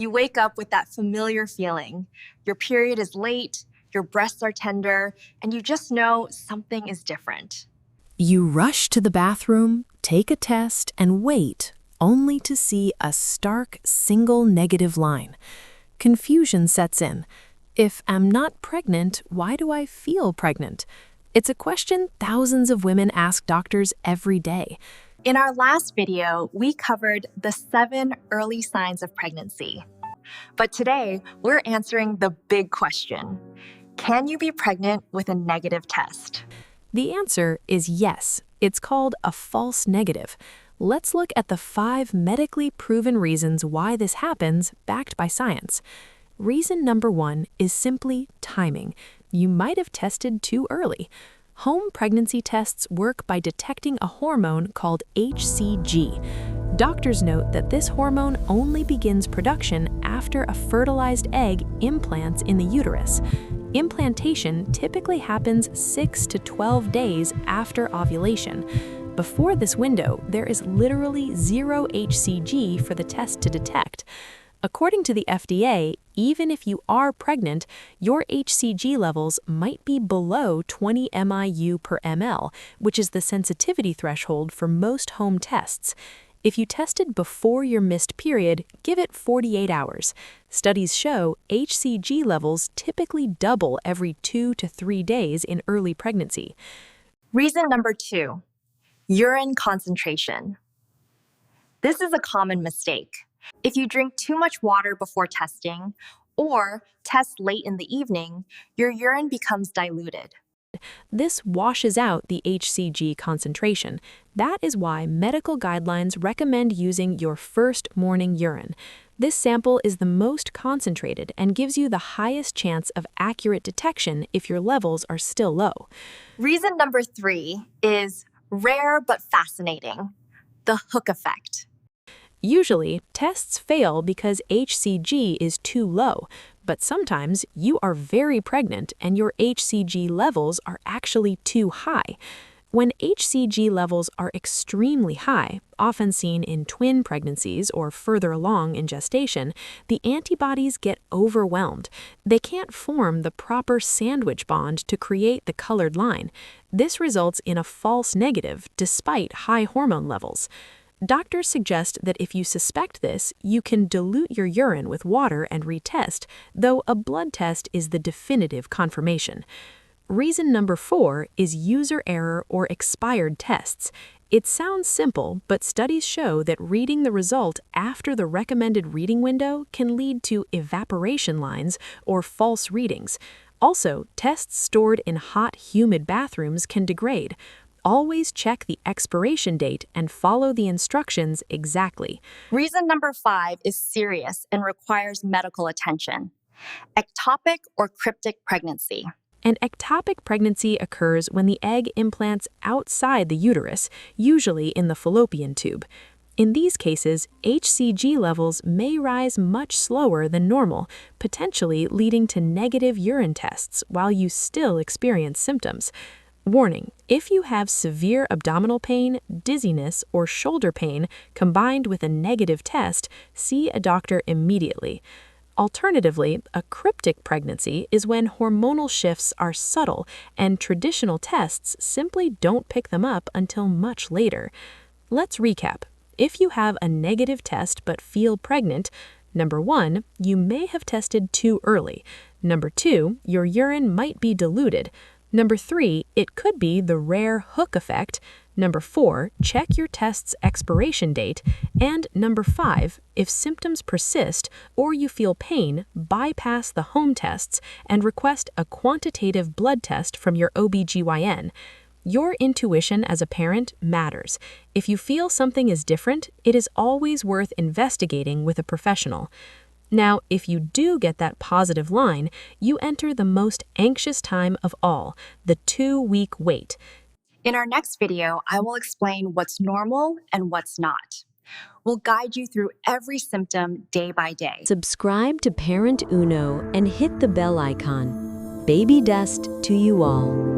You wake up with that familiar feeling. Your period is late, your breasts are tender, and you just know something is different. You rush to the bathroom, take a test, and wait, only to see a stark single negative line. Confusion sets in. If I'm not pregnant, why do I feel pregnant? It's a question thousands of women ask doctors every day. In our last video, we covered the 7 early signs of pregnancy. But today, we're answering the big question. Can you be pregnant with a negative test? The answer is yes. It's called a false negative. Let's look at the 5 medically proven reasons why this happens, backed by science. Reason number 1 is simply timing. You might have tested too early. Home pregnancy tests work by detecting a hormone called HCG. Doctors note that this hormone only begins production after a fertilized egg implants in the uterus. Implantation typically happens 6 to 12 days after ovulation. Before this window, there is literally zero HCG for the test to detect. According to the FDA, even if you are pregnant, your HCG levels might be below 20 MIU per ml, which is the sensitivity threshold for most home tests. If you tested before your missed period, give it 48 hours. Studies show HCG levels typically double every 2 to 3 days in early pregnancy. Reason number 2, urine concentration. This is a common mistake. If you drink too much water before testing or test late in the evening, your urine becomes diluted. This washes out the HCG concentration. That is why medical guidelines recommend using your first morning urine. This sample is the most concentrated and gives you the highest chance of accurate detection if your levels are still low. Reason number 3 is rare but fascinating, the hook effect. Usually, tests fail because HCG is too low, but sometimes you are very pregnant and your HCG levels are actually too high. When HCG levels are extremely high, often seen in twin pregnancies or further along in gestation, the antibodies get overwhelmed. They can't form the proper sandwich bond to create the colored line. This results in a false negative despite high hormone levels. Doctors suggest that if you suspect this, you can dilute your urine with water and retest, though a blood test is the definitive confirmation. Reason number 4 is user error or expired tests. It sounds simple, but studies show that reading the result after the recommended reading window can lead to evaporation lines or false readings. Also, tests stored in hot, humid bathrooms can degrade. Always check the expiration date and follow the instructions exactly. Reason number 5 is serious and requires medical attention. Ectopic or cryptic pregnancy. An ectopic pregnancy occurs when the egg implants outside the uterus, usually in the fallopian tube. In these cases, HCG levels may rise much slower than normal, potentially leading to negative urine tests while you still experience symptoms. Warning: if you have severe abdominal pain, dizziness, or shoulder pain combined with a negative test, see a doctor immediately. Alternatively, a cryptic pregnancy is when hormonal shifts are subtle and traditional tests simply don't pick them up until much later. Let's recap. If you have a negative test but feel pregnant, number 1, you may have tested too early. Number 2, your urine might be diluted. Number 3, it could be the rare hook effect. Number 4, check your test's expiration date. And number 5, if symptoms persist or you feel pain, bypass the home tests and request a quantitative blood test from your OB/GYN. Your intuition as a parent matters. If you feel something is different, it is always worth investigating with a professional. Now, if you do get that positive line, you enter the most anxious time of all, the 2-week wait. In our next video, I will explain what's normal and what's not. We'll guide you through every symptom day by day. Subscribe to ParentUno and hit the bell icon. Baby dust to you all.